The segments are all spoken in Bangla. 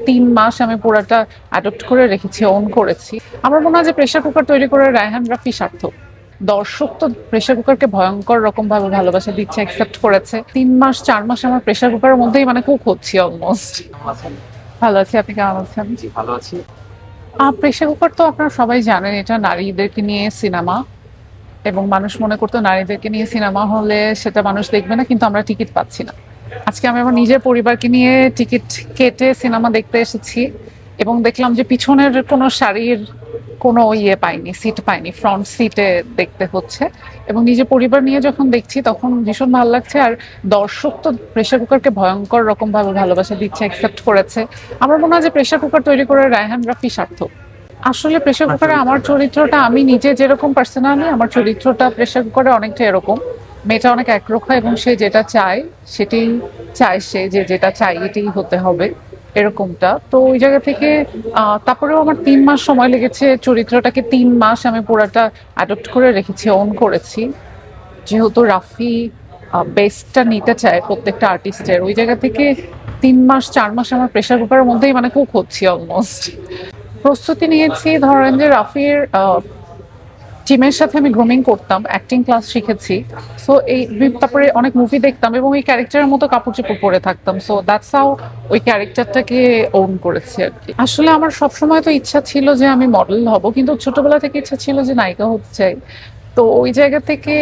3 মাস আমি পুরাটা অ্যাডপ্ট করে রেখেছি, ওন করেছি। আমার মনে হয় যে প্রেসার কুকার তৈরি করে রায়হান রাফি সার্থক। দর্শক তো প্রেসার কুকারকে ভয়ঙ্কর রকম ভাবে ভালোবাসা দিচ্ছে, অ্যাকসেপ্ট করেছে। 3 মাস 4 মাস আমার প্রেসার কুকারের মধ্যেই মানে কুক হচ্ছি অলমোস্ট। ভালো আছি, আপনি কেমন আছেন? জি, ভালো আছি। প্রেসার কুকার তো আপনারা সবাই জানেন, এটা নারীদেরকে নিয়ে সিনেমা। এবং মানুষ মনে করতো নারীদেরকে নিয়ে সিনেমা হলে সেটা মানুষ দেখবে না, কিন্তু আমরা টিকিট পাচ্ছি না। আজকে আমি আমার নিজের পরিবারকে নিয়ে টিকিট কেটে সিনেমা দেখতে এসেছি এবং দেখলাম যে পিছনের কোনো সারির কোনো পাইনি, সিট পাইনি, ফ্রন্ট সিটে দেখতে হচ্ছে। এবং নিজের পরিবার নিয়ে যখন দেখছি তখন ভীষণ ভালো লাগছে। আর দর্শক তো প্রেসার কুকারকে ভয়ঙ্কর রকম ভাবে ভালোবাসা দিচ্ছে, অ্যাকসেপ্ট করেছে। আমার মনে হয় যে প্রেসার কুকার তৈরি করে রায়হান রাফি সার্থক। আসলে প্রেসার কুকারে আমার চরিত্রটা, আমি নিজে যেরকম পার্সোনালি, আমার চরিত্রটা প্রেসার কুকারে অনেকটা এরকম। মেয়েটা অনেক একরোখা এবং সে যেটা চায় সেটাই চায়, সে যেটা চাই এটাই হতে হবে, এরকমটা। তো ওই জায়গা থেকে তারপরেও আমার 3 মাস সময় লেগেছে। চরিত্রটাকে 3 মাস আমি পুরাটা অ্যাডপ্ট করে রেখেছি, ওন করেছি। যেহেতু রাফি বেস্টটা নিতে চায় প্রত্যেকটা আর্টিস্টের, ওই জায়গা থেকে 3 মাস 4 মাস আমার প্রেসার কুকারের মধ্যেই মানে কুক হচ্ছি অলমোস্ট। প্রস্তুতি নিয়েছি, ধরেন যে রাফির টিমের সাথে আমি গ্রুমিং করতাম, অ্যাক্টিং ক্লাস শিখেছি। সো তারপরে অনেক মুভি দেখতাম এবং ওই ক্যারেক্টারের মতো কাপড় চোপড় পরে থাকতাম। সো দ্যাটস হাউ ওই ক্যারেক্টারটাকে ওন করেছি আর কি। আসলে আমার সবসময় তো ইচ্ছা ছিল যে আমি মডেল হব, কিন্তু ছোটবেলা থেকে ইচ্ছা ছিল যে নায়িকা হতে চাই। তো ওই জায়গা থেকে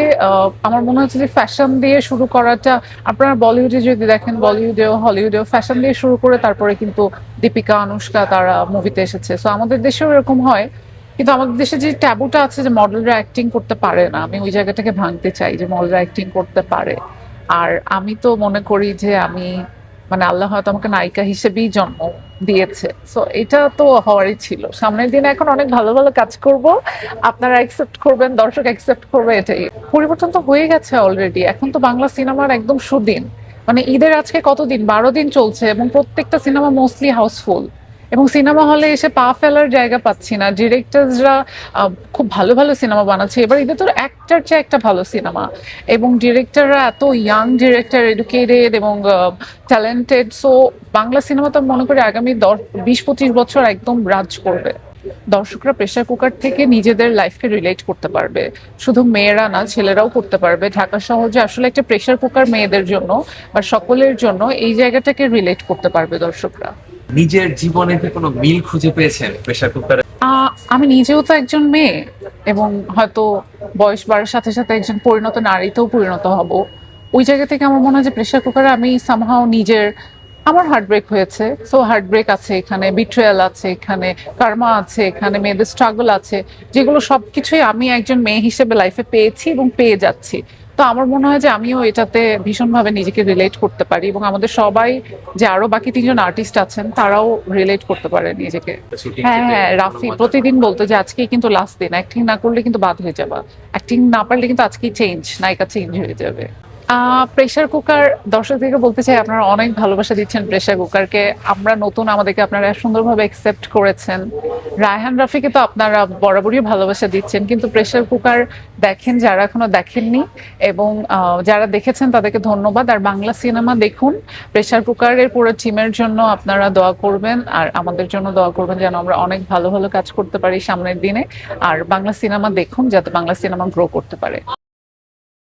আমার মনে হচ্ছে যে ফ্যাশন দিয়ে শুরু করাটা, আপনারা বলিউডে যদি দেখেন, বলিউডেও হলিউডেও ফ্যাশন দিয়ে শুরু করে তারপরে কিন্তু দীপিকা, অনুষ্কা তারা মুভিতে এসেছে। সো আমাদের দেশেও এরকম হয়, কিন্তু আমাদের দেশে যে ট্যাবুটা আছে যে মডেলরা অ্যাক্টিং করতে পারে না, আমি ওই জায়গাটাকে ভাঙতে চাই যে মডেলরা অ্যাক্টিং করতে পারে। আর আমি তো মনে করি যে আমি, মানে আল্লাহ হয়তো আমাকে নায়িকা হিসেবেই জন্ম দিয়েছে। সো এটা তো হওয়ারই ছিল। সামনের দিনে এখন অনেক ভালো ভালো কাজ করব, আপনারা অ্যাকসেপ্ট করবেন, দর্শক অ্যাকসেপ্ট করবে, এটাই। পরিবর্তন তো হয়ে গেছে অলরেডি। এখন তো বাংলা সিনেমার একদম সুদিন, মানে ঈদের আজকে কতদিন, 12 দিন চলছে এবং প্রত্যেকটা সিনেমা মোস্টলি হাউসফুল। এবং সিনেমা হলে এসে পা ফেলার জায়গা পাচ্ছি না। ডিরেক্টরসরা খুব ভালো ভালো সিনেমা বানাচ্ছে। এবার ঈদে তো একটার চেয়ে একটা ভালো সিনেমা, এবং ডিরেক্টররা এত ইয়াং ডিরেক্টর, এডুকেটেড এবং ট্যালেন্টেড। সো বাংলা সিনেমা তো মনে করি আগামী 20-25 বছর একদম রাজ করবে। দর্শকরা প্রেসার কুকার থেকে নিজেদের লাইফকে রিলেট করতে পারবে, শুধু মেয়েরা না, ছেলেরাও করতে পারবে। ঢাকা শহরে আসলে একটা প্রেসার কুকার মেয়েদের জন্য বা সকলের জন্য, এই জায়গাটাকে রিলেট করতে পারবে দর্শকরা। নিজের জীবনে কি কোনো মিল খুঁজে পেয়েছেন প্রেসার কুকারে? আমি নিজেও তো একজন মেয়ে, এবং হয়তো বয়স বাড়ার সাথে সাথে একজন পরিণত নারীতেও পরিণত হব। ওই জায়গা থেকে আমার মনে হয় যে প্রেসার কুকারে আমি সামহাও নিজের, আমার হার্টব্রেক হয়েছে, সো হার্টব্রেক আছে এখানে, বিট্রেয়াল আছে এখানে, কার্মা আছে এখানে, মেয়েদের স্ট্রাগল আছে, যেগুলো সবকিছুই আমি একজন মেয়ে হিসেবে লাইফে পেয়েছি এবং পেয়ে যাচ্ছি। তো আমার মনে হয় যে আমিও এটাতে ভীষণভাবে নিজেকে রিলেট করতে পারি, এবং আমাদের সবাই, যে আরো বাকি 3জন আর্টিস্ট আছেন, তারাও রিলেট করতে পারে নিজেকে। হ্যাঁ হ্যাঁ, রাফি প্রতিদিন বলতো যে আজকেই কিন্তু লাস্ট দিন, অ্যাক্টিং না করলে কিন্তু বাদ হয়ে যাবা, অ্যাক্টিং না পারলে কিন্তু আজকেই চেঞ্জ, নায়িকা চেঞ্জ হয়ে যাবে। প্রেসার কুকার দর্শকদেরকে বলতে চাই, আপনারা অনেক ভালোবাসা দিচ্ছেন প্রেসার কুকারকে। আমরা নতুন, আমাদেরকে আপনারা সুন্দরভাবে অ্যাকসেপ্ট করেছেন। রায়হান রাফিকে তো আপনারা বরাবরই ভালোবাসা দিচ্ছেন, কিন্তু প্রেসার কুকার দেখেন যারা এখনো দেখেননি, এবং যারা দেখেছেন তাদেরকে ধন্যবাদ। আর বাংলা সিনেমা দেখুন, প্রেসার কুকারের পুরো টিমের জন্য আপনারা দোয়া করবেন, আর আমাদের জন্য দোয়া করবেন যেন আমরা অনেক ভালো ভালো কাজ করতে পারি সামনের দিনে। আর বাংলা সিনেমা দেখুন যাতে বাংলা সিনেমা গ্রো করতে পারে।